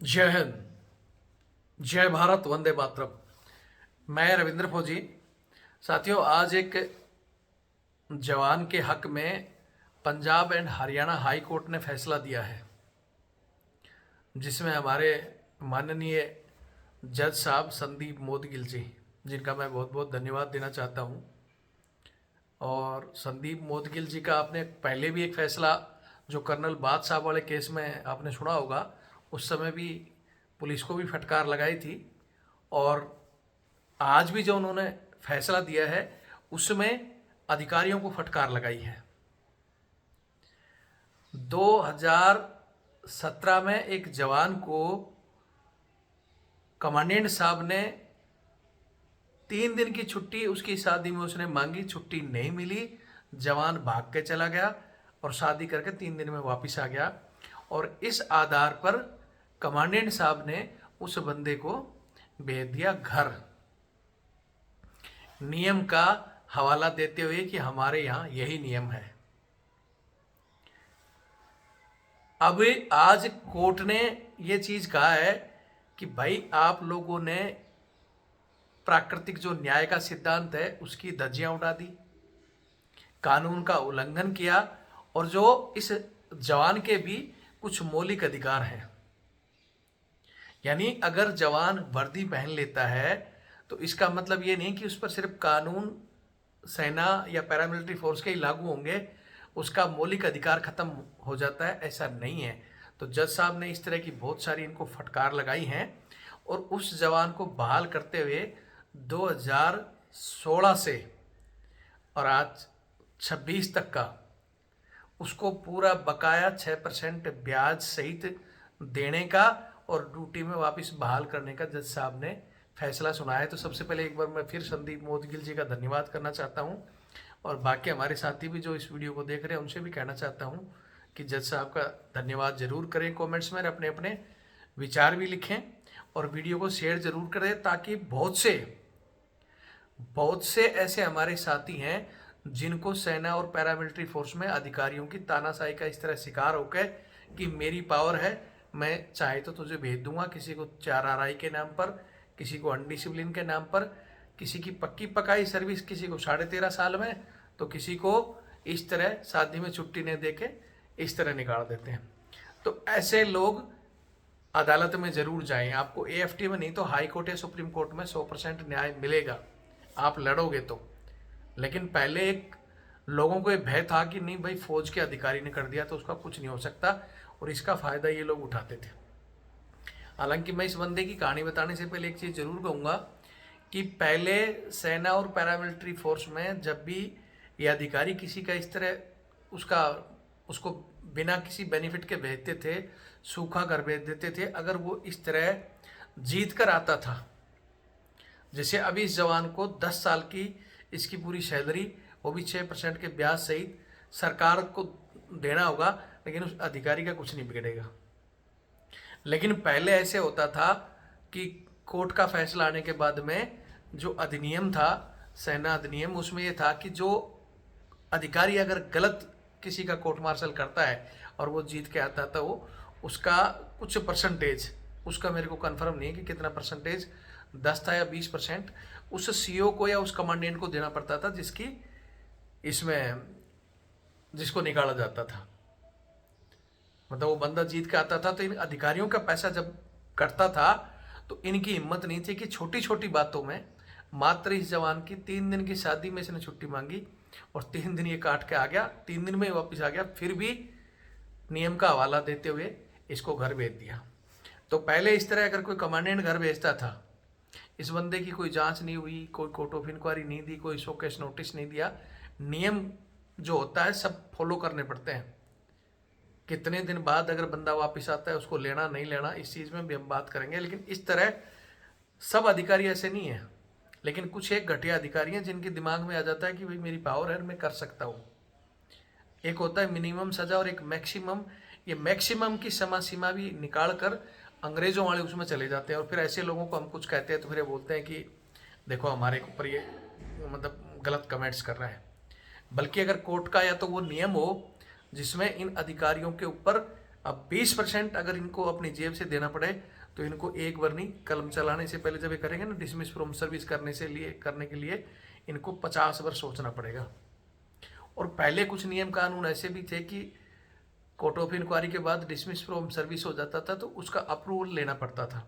जय हिंद। जय भारत। वंदे मातरम। मैं रविंद्र फौजी। साथियों, आज एक जवान के हक में Punjab and Haryana high court ने फैसला दिया है, जिसमें हमारे माननीय जज साहब संदीप मोदगिल जी, जिनका मैं बहुत बहुत धन्यवाद देना चाहता हूं। और संदीप मोदगिल जी का आपने पहले भी एक फैसला, जो कर्नल बाद साहब वाले केस में आपने सुना होगा, उस समय भी पुलिस को भी फटकार लगाई थी। और आज भी जो उन्होंने फैसला दिया है उसमें अधिकारियों को फटकार लगाई है। 2017 में एक जवान को कमांडेंट साहब ने 3 दिन की छुट्टी, उसकी शादी में उसने मांगी, छुट्टी नहीं मिली, जवान भाग के चला गया और शादी करके 3 दिन में वापस आ गया। और इस आधार पर कमांडेंट साहब ने उस बंदे को भेज दिया घर, नियम का हवाला देते हुए कि हमारे यहाँ यही नियम है। अब आज कोर्ट ने ये चीज कहा है कि भाई, आप लोगों ने प्राकृतिक जो न्याय का सिद्धांत है उसकी धज्जियां उड़ा दी, कानून का उल्लंघन किया, और जो इस जवान के भी कुछ मौलिक अधिकार हैं। यानी अगर जवान वर्दी पहन लेता है तो इसका मतलब ये नहीं कि उस पर सिर्फ कानून सेना या पैरामिलिट्री फोर्स के ही लागू होंगे, उसका मौलिक अधिकार खत्म हो जाता है, ऐसा नहीं है। तो जज साहब ने इस तरह की बहुत सारी इनको फटकार लगाई हैं और उस जवान को बहाल करते हुए 2016 से और आज 26 तक का उसको पूरा बकाया 6% ब्याज सहित देने का और ड्यूटी में वापस बहाल करने का जज साहब ने फैसला सुनाया है। तो सबसे पहले एक बार मैं फिर संदीप मोदगिल जी का धन्यवाद करना चाहता हूं, और बाकी हमारे साथी भी जो इस वीडियो को देख रहे हैं उनसे भी कहना चाहता हूं कि जज साहब का धन्यवाद जरूर करें। कमेंट्स में अपने अपने विचार भी लिखें और वीडियो को शेयर जरूर करें, ताकि बहुत से ऐसे हमारे साथी हैं जिनको सेना और पैरामिलिट्री फोर्स में अधिकारियों की तानाशाही का इस तरह शिकार होकर कि मेरी पावर है, मैं चाहे तो तुझे भेज दूंगा, किसी को 4 RI के नाम पर, किसी को अनडिसिप्लिन के नाम पर, किसी की पक्की पकाई सर्विस, किसी को 13.5 साल में, तो किसी को इस तरह शादी में छुट्टी नहीं देके इस तरह निकाल देते हैं। तो ऐसे लोग अदालत में जरूर जाएं। आपको AFT में नहीं तो हाई कोर्ट या सुप्रीम कोर्ट में 100% न्याय मिलेगा, आप लड़ोगे तो। लेकिन पहले एक लोगों को ये भय था कि नहीं भाई, फौज के अधिकारी ने कर दिया तो उसका कुछ नहीं हो सकता, और इसका फायदा ये लोग उठाते थे। हालांकि मैं इस बंदे की कहानी बताने से पहले एक चीज जरूर कहूंगा कि पहले सेना और पैरामिलिट्री फोर्स में जब भी ये अधिकारी किसी का इस तरह उसको बिना किसी बेनिफिट के भेजते थे, सूखा कर भेज देते थे, अगर वो इस तरह जीत कर आता था, जैसे अभी इस जवान को 10 साल की इसकी पूरी सैलरी, वो भी 6% के ब्याज सहित सरकार को देना होगा, लेकिन उस अधिकारी का कुछ नहीं बिगड़ेगा। लेकिन पहले ऐसे होता था कि कोर्ट का फैसला आने के बाद में जो अधिनियम था, सेना अधिनियम, उसमें यह था कि जो अधिकारी अगर गलत किसी का कोर्ट मार्शल करता है और वो जीत के आता था, वो उसका कुछ परसेंटेज, उसका मेरे को कंफर्म नहीं है कि कितना परसेंटेज, 10 था या 20%, उस CO को या उस कमांडेंट को देना पड़ता था जिसको निकाला जाता था। मतलब वो बंदा जीत के आता था, तो इन अधिकारियों का पैसा जब कटता था तो इनकी हिम्मत नहीं थी कि छोटी छोटी बातों में, मात्र इस जवान की 3 दिन की शादी में इसने छुट्टी मांगी और 3 दिन ये काट के आ गया, 3 दिन में ही वापस आ गया, फिर भी नियम का हवाला देते हुए इसको घर भेज दिया। तो पहले इस तरह अगर कोई कमांडेंट घर भेजता था, इस बंदे की कोई जांच नहीं हुई, कोई कोर्ट ऑफ इंक्वायरी नहीं दी, कोई शोकेस नोटिस नहीं दिया, नियम जो होता है सब फॉलो करने पड़ते हैं। कितने दिन बाद अगर बंदा वापस आता है, उसको लेना नहीं लेना, इस चीज़ में भी हम बात करेंगे। लेकिन इस तरह सब अधिकारी ऐसे नहीं है, लेकिन कुछ एक घटिया अधिकारी हैं जिनके दिमाग में आ जाता है कि भाई मेरी पावर है, मैं कर सकता हूँ। एक होता है मिनिमम सजा और एक मैक्सिमम। ये मैक्सिमम की समय सीमा भी निकाल कर अंग्रेजों वाले उसमें चले जाते हैं, और फिर ऐसे लोगों को हम कुछ कहते हैं तो फिर ये बोलते हैं कि देखो हमारे ऊपर ये मतलब गलत कमेंट्स कर रहा है। बल्कि अगर कोर्ट का या तो वो नियम हो जिसमें इन अधिकारियों के ऊपर अब 20% अगर इनको अपनी जेब से देना पड़े तो इनको एक वर्नी कलम चलाने से पहले जब ये करेंगे ना डिसमिस फ्रॉम सर्विस करने के लिए इनको 50 वर्ष सोचना पड़ेगा। और पहले कुछ नियम कानून ऐसे भी थे कि कोर्ट ऑफ इंक्वायरी के बाद डिसमिस फ्रॉम सर्विस हो जाता था तो उसका अप्रूवल लेना पड़ता था।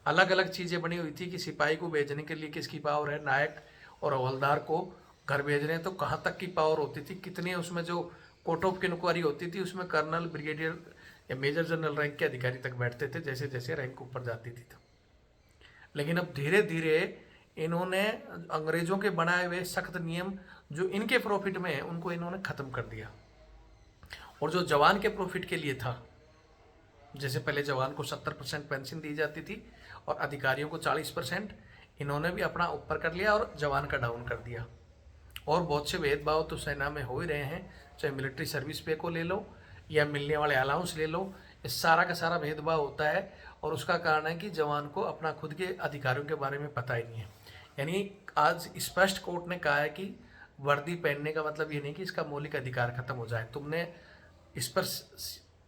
अलग अलग चीज़ें बनी हुई थी कि सिपाही को भेजने के लिए किसकी पावर है, नायक और हवलदार को घर भेज रहे हैं तो कहाँ तक की पावर होती थी, कितनी उसमें जो कोर्ट ऑफ इंक्वायरी होती थी उसमें कर्नल, ब्रिगेडियर या मेजर जनरल रैंक के अधिकारी तक बैठते थे जैसे जैसे रैंक ऊपर जाती थी। तो लेकिन अब धीरे धीरे इन्होंने अंग्रेजों के बनाए हुए सख्त नियम जो इनके प्रॉफिट में है उनको इन्होंने ख़त्म कर दिया। और जो जवान के प्रॉफिट के लिए था, जैसे पहले जवान को 70% पेंशन दी जाती थी और अधिकारियों को 40%, इन्होंने भी अपना ऊपर कर लिया और जवान का डाउन कर दिया। और बहुत से भेदभाव तो सेना में हो ही रहे हैं, चाहे मिलिट्री सर्विस पे को ले लो या मिलने वाले अलाउंस ले लो, ये सारा का सारा भेदभाव होता है। और उसका कारण है कि जवान को अपना खुद के अधिकारों के बारे में पता ही नहीं है। यानी आज स्पष्ट कोर्ट ने कहा है कि वर्दी पहनने का मतलब ये नहीं कि इसका मौलिक अधिकार खत्म हो जाए। तुमने इस पर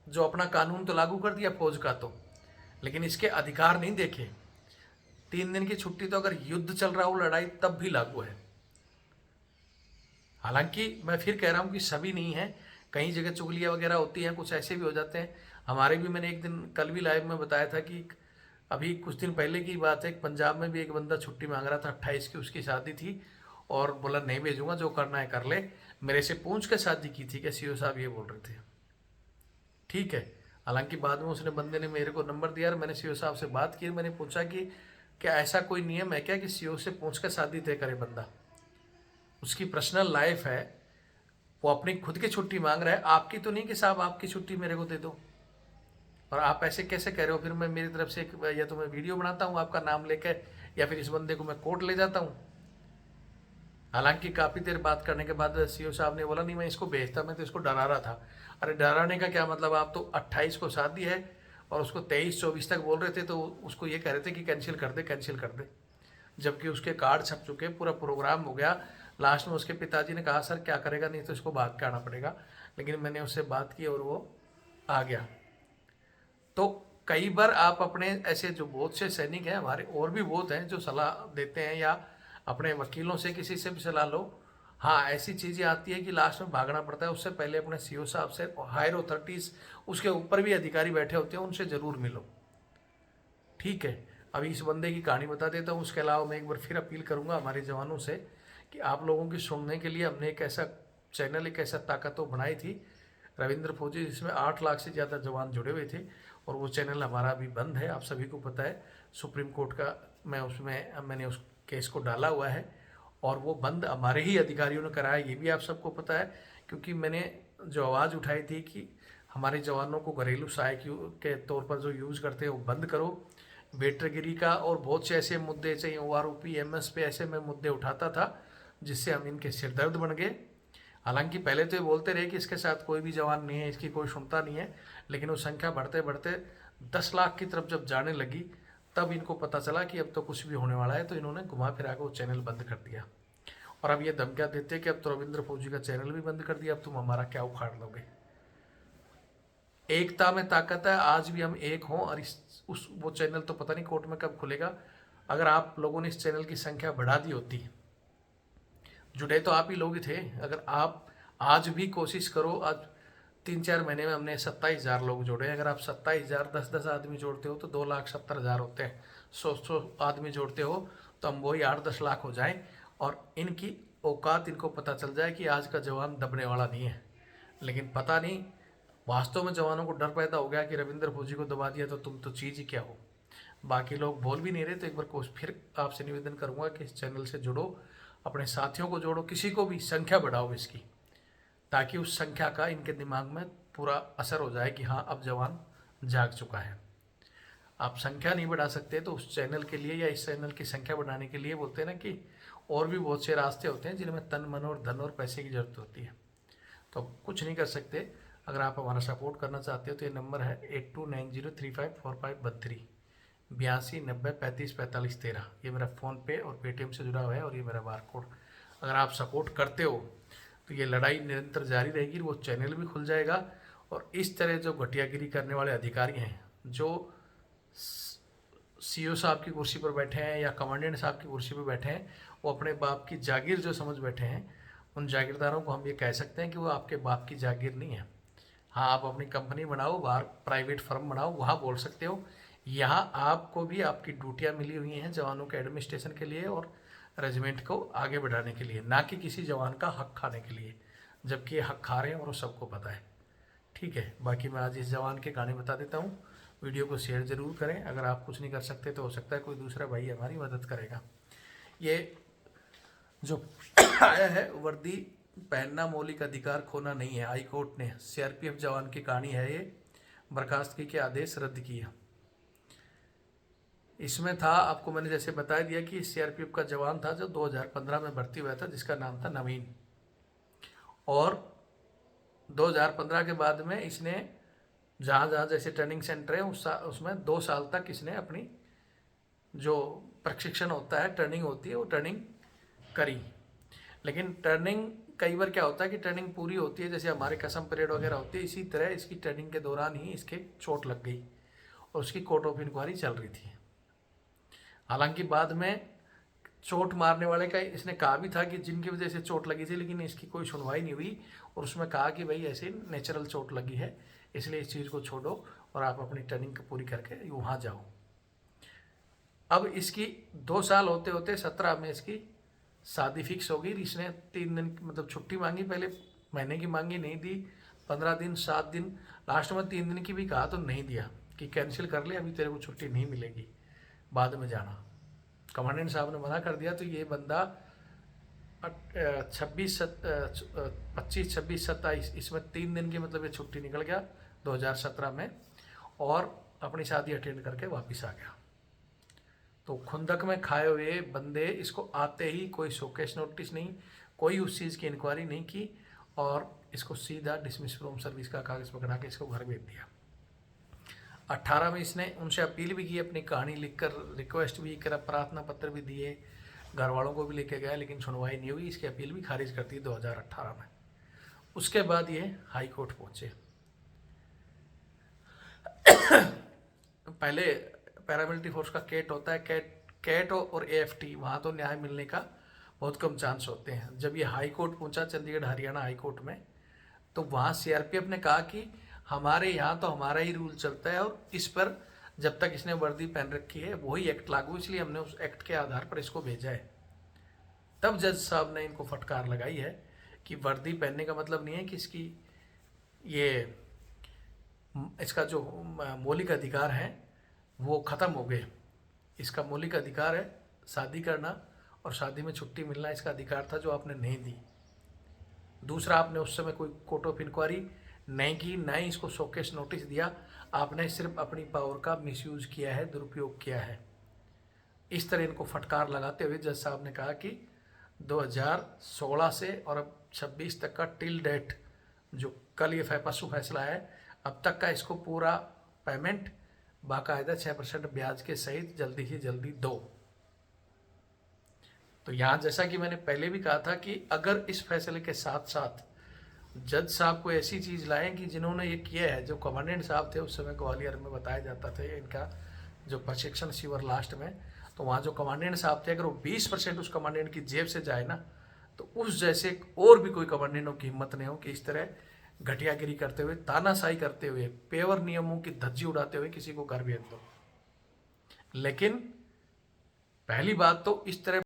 जो अपना कानून तो लागू कर दिया फौज का, तो लेकिन इसके अधिकार नहीं देखे। 3 दिन की छुट्टी तो अगर युद्ध चल रहा हो, लड़ाई, तब भी लागू है। हालांकि मैं फिर कह रहा हूँ कि सभी नहीं है, कई जगह चुगलियाँ वगैरह होती हैं, कुछ ऐसे भी हो जाते हैं। हमारे भी, मैंने एक दिन कल भी लाइव में बताया था कि अभी कुछ दिन पहले की बात है, पंजाब में भी एक बंदा छुट्टी मांग रहा था, 28 की उसकी शादी थी और बोला नहीं भेजूंगा, जो करना है कर ले। मेरे से पूछ के शादी की थी क्या, सीओ साहब ये बोल रहे थे। ठीक है, हालांकि बाद में उसने बंदे ने मेरे को नंबर दिया और मैंने सीओ साहब से बात की। मैंने पूछा कि क्या ऐसा कोई नियम है क्या कि सीओ से पूछ कर शादी तय करे बंदा, उसकी पर्सनल लाइफ है, वो अपनी खुद की छुट्टी मांग रहा है, आपकी तो नहीं कि साहब आपकी छुट्टी मेरे को दे दो। और आप ऐसे कैसे कह रहे हो, फिर मैं मेरी तरफ से या तो मैं वीडियो बनाता हूँ आपका नाम लेकर या फिर इस बंदे को मैं कोर्ट ले जाता हूँ। हालांकि काफ़ी देर बात करने के बाद सीओ साहब ने बोला नहीं मैं इसको भेजता, मैं तो इसको डरा रहा था। अरे डराने का क्या मतलब, आप तो 28 को शादी है और उसको 23-24 तक बोल रहे थे, तो उसको ये कह रहे थे कि कैंसिल कर दे कैंसिल कर दे, जबकि उसके कार्ड छप चुके, पूरा प्रोग्राम हो गया। लास्ट में उसके पिताजी ने कहा सर क्या करेगा, नहीं तो इसको भाग के आना पड़ेगा, लेकिन मैंने उससे बात की और वो आ गया। तो कई बार आप अपने ऐसे जो बहुत से सैनिक हैं हमारे, और भी बहुत हैं जो सलाह देते हैं या अपने वकीलों से किसी से भी सलाह लो। हाँ, ऐसी चीज़ें आती है कि लास्ट में भागना पड़ता है, उससे पहले अपने सीओ साहब से, हायर अथॉरिटीज़ उसके ऊपर भी अधिकारी बैठे होते हैं, उनसे ज़रूर मिलो। ठीक है, अभी इस बंदे की कहानी बता देता हूँ, उसके अलावा मैं एक बार फिर अपील करूँगा हमारे जवानों से कि आप लोगों की सुनने के लिए हमने एक ऐसा चैनल, एक ऐसा ताकतवर बनाई थी रविंद्र फौजी, जिसमें 8 लाख से ज़्यादा जवान जुड़े हुए थे। और वो चैनल हमारा अभी बंद है, आप सभी को पता है। सुप्रीम कोर्ट का मैंने उस केस को डाला हुआ है और वो बंद हमारे ही अधिकारियों ने कराया, ये भी आप सबको पता है। क्योंकि मैंने जो आवाज़ उठाई थी कि हमारे जवानों को घरेलू सहायक के तौर पर जो यूज़ करते हैं वो बंद करो, वेटरगिरी का और बहुत से ऐसे मुद्दे, चाहिए OROP MS पे, ऐसे मैं मुद्दे उठाता था जिससे हम इनके सिरदर्द बन गए। हालांकि पहले तो ये बोलते रहे कि इसके साथ कोई भी जवान नहीं है, इसकी कोई सुनता नहीं है, लेकिन वो संख्या बढ़ते बढ़ते 10 लाख की तरफ जब जाने लगी तब इनको पता चला कि अब तो कुछ भी होने वाला है, तो इन्होंने घुमा फिरा के वो चैनल बंद कर दिया। और अब ये धमकियाँ देते हैं कि अब तो रविंद्र फौजी का चैनल भी बंद कर दिया, अब तुम हमारा क्या उखाड़ लोगे। एकता में ताकत है, आज भी हम एक हों। और वो चैनल तो पता नहीं कोर्ट में कब खुलेगा। अगर आप लोगों ने इस चैनल की संख्या बढ़ा दी होती, जुड़े तो आप ही लोग ही थे, अगर आप आज भी कोशिश करो, आज 3-4 महीने में हमने 27,000 लोग जोड़े। अगर आप 27,000 10-10 आदमी जोड़ते हो तो 2,70,000 होते हैं। 100 आदमी जोड़ते हो तो हम वही 8-10 लाख हो जाएं और इनकी औकात इनको पता चल जाए कि आज का जवान दबने वाला नहीं है। लेकिन पता नहीं, वास्तव में जवानों को डर पैदा हो गया कि रविंद्र फौजी को दबा दिया तो तुम तो चीज़ ही क्या हो। बाकी लोग बोल भी नहीं रहे, तो एक बार फिर आपसे निवेदन करूंगा कि इस चैनल से जुड़ो, अपने साथियों को जोड़ो, किसी को भी संख्या बढ़ाओ इसकी, ताकि उस संख्या का इनके दिमाग में पूरा असर हो जाए कि हाँ अब जवान जाग चुका है। आप संख्या नहीं बढ़ा सकते तो उस चैनल के लिए या इस चैनल की संख्या बढ़ाने के लिए बोलते हैं ना कि और भी बहुत से रास्ते होते हैं जिनमें तन मन और धन और पैसे की जरूरत होती है। तो कुछ नहीं कर सकते। अगर आप हमारा सपोर्ट करना चाहते हो तो ये नंबर है 8290354532, 8290354513। ये मेरा फ़ोनपे और पेटीएम से जुड़ा हुआ है और ये मेरा बारकोड। अगर आप सपोर्ट करते हो तो ये लड़ाई निरंतर जारी रहेगी, वो चैनल भी खुल जाएगा और इस तरह जो घटियागिरी करने वाले अधिकारी हैं, जो सीईओ साहब की कुर्सी पर बैठे हैं या कमांडेंट साहब की कुर्सी पर बैठे हैं, वो अपने बाप की जागीर जो समझ बैठे हैं, उन जागीरदारों को हम ये कह सकते हैं कि वो आपके बाप की जागीर नहीं है। हाँ, आप अपनी कंपनी बनाओ, बाहर प्राइवेट फर्म बनाओ, वहाँ बोल सकते हो। यहाँ आपको भी आपकी ड्यूटियाँ मिली हुई हैं जवानों के एडमिनिस्ट्रेशन के लिए और रेजिमेंट को आगे बढ़ाने के लिए, ना कि किसी जवान का हक खाने के लिए, जबकि ये हक खा रहे हैं और वो सबको पता है। ठीक है, बाकी मैं आज इस जवान के कहानी बता देता हूँ। वीडियो को शेयर ज़रूर करें। अगर आप कुछ नहीं कर सकते तो हो सकता है कोई दूसरा भाई हमारी मदद करेगा। ये जो आया है, वर्दी पहनना मौलिक अधिकार खोना नहीं है। हाई कोर्ट ने सीआरपीएफ जवान की कहानी है ये, बर्खास्तगी के आदेश रद्द किया। इसमें था, आपको मैंने जैसे बता दिया कि सीआरपीएफ का जवान था जो 2015 में भर्ती हुआ था, जिसका नाम था नवीन। और 2015 के बाद में इसने जहाँ जहाँ जैसे ट्रेनिंग सेंटर है उसमें 2 साल तक इसने अपनी जो प्रशिक्षण होता है, ट्रेनिंग होती है, वो ट्रेनिंग करी। लेकिन ट्रेनिंग कई बार क्या होता है कि ट्रेनिंग पूरी होती है, जैसे हमारे कसम परेड वगैरह होती है, इसी तरह इसकी ट्रेनिंग के दौरान ही इसके चोट लग गई और उसकी कोर्ट ऑफ इंक्वायरी चल रही थी। हालांकि बाद में चोट मारने वाले का इसने कहा भी था कि जिनकी वजह से चोट लगी थी, लेकिन इसकी कोई सुनवाई नहीं हुई और उसमें कहा कि भाई ऐसे नेचुरल चोट लगी है, इसलिए इस चीज़ को छोड़ो और आप अपनी ट्रेनिंग पूरी करके वहाँ जाओ। अब इसकी 2 साल होते होते 17 में इसकी शादी फिक्स हो गई। इसने 3 दिन मतलब छुट्टी मांगी, पहले महीने की मांगी, नहीं दी, 15 दिन, 7 दिन, लास्ट में 3 दिन की भी कहा तो नहीं दिया कि कैंसिल कर ले, अभी तेरे को छुट्टी नहीं मिलेगी, बाद में जाना। कमांडेंट साहब ने मना कर दिया तो ये बंदा 25, 26, 27 इसमें 3 दिन की मतलब ये छुट्टी निकल गया 2017 में और अपनी शादी अटेंड करके वापस आ गया। तो खुंदक में खाए हुए बंदे, इसको आते ही कोई शोकेस नोटिस नहीं, कोई उस चीज़ की इंक्वायरी नहीं की और इसको सीधा डिसमिस फ्रॉम सर्विस का कागज़ पकड़ा के इसको घर भेज दिया। 18 में इसने उनसे अपील भी की, अपनी कहानी लिखकर रिक्वेस्ट भी करा, प्रार्थना पत्र भी दिए, घर वालों को भी लेके गया, लेकिन सुनवाई नहीं हुई। इसकी अपील भी खारिज कर दी 2018 में। उसके बाद ये हाई कोर्ट पहुंचे। पहले पैरामिलिट्री फोर्स का कैट होता है, कैट और एएफटी, वहाँ तो न्याय मिलने का बहुत कम चांस होते हैं। जब ये हाई कोर्ट पहुंचा, चंडीगढ़ हरियाणा हाई कोर्ट में, तो वहाँ सीआरपीएफ ने कहा कि हमारे यहाँ तो हमारा ही रूल चलता है और इस पर जब तक इसने वर्दी पहन रखी है वही एक्ट लागू, इसलिए हमने उस एक्ट के आधार पर इसको भेजा है। तब जज साहब ने इनको फटकार लगाई है कि वर्दी पहनने का मतलब नहीं है कि इसका जो मौलिक अधिकार है वो ख़त्म हो गए। इसका मौलिक अधिकार है शादी करना और शादी में छुट्टी मिलना, इसका अधिकार था जो आपने नहीं दी। दूसरा, आपने उस समय कोई कोर्ट ऑफ इंक्वायरी नहीं की, ना ही इसको शोकेस नोटिस दिया, आपने सिर्फ अपनी पावर का मिसयूज किया है, दुरुपयोग किया है। इस तरह इनको फटकार लगाते हुए जज साहब ने कहा कि 2016 से और अब 26 तक का टिल डेट, जो कल ये परसों फैसला है, अब तक का इसको पूरा पेमेंट बाकायदा 6% ब्याज के सहित जल्दी से जल्दी दो। तो यहाँ जैसा कि मैंने पहले भी कहा था कि अगर इस फैसले के साथ साथ जज साहब को ऐसी चीज़ लाएं कि जिन्होंने ये किया है, जो कमांडेंट साहब थे उस समय ग्वालियर में बताया जाता था इनका जो प्रशिक्षण शिविर लास्ट में, तो वहाँ जो कमांडेंट साहब थे, अगर वो 20% उस कमांडेंट की जेब से जाए ना, तो उस जैसे और भी कोई कमांडेंटों की हिम्मत नहीं हो कि इस तरह घटियागिरी करते हुए, तानाशाही करते हुए, पेवर नियमों की धज्जी उड़ाते हुए किसी को घर भेज दो। लेकिन पहली बात तो इस तरह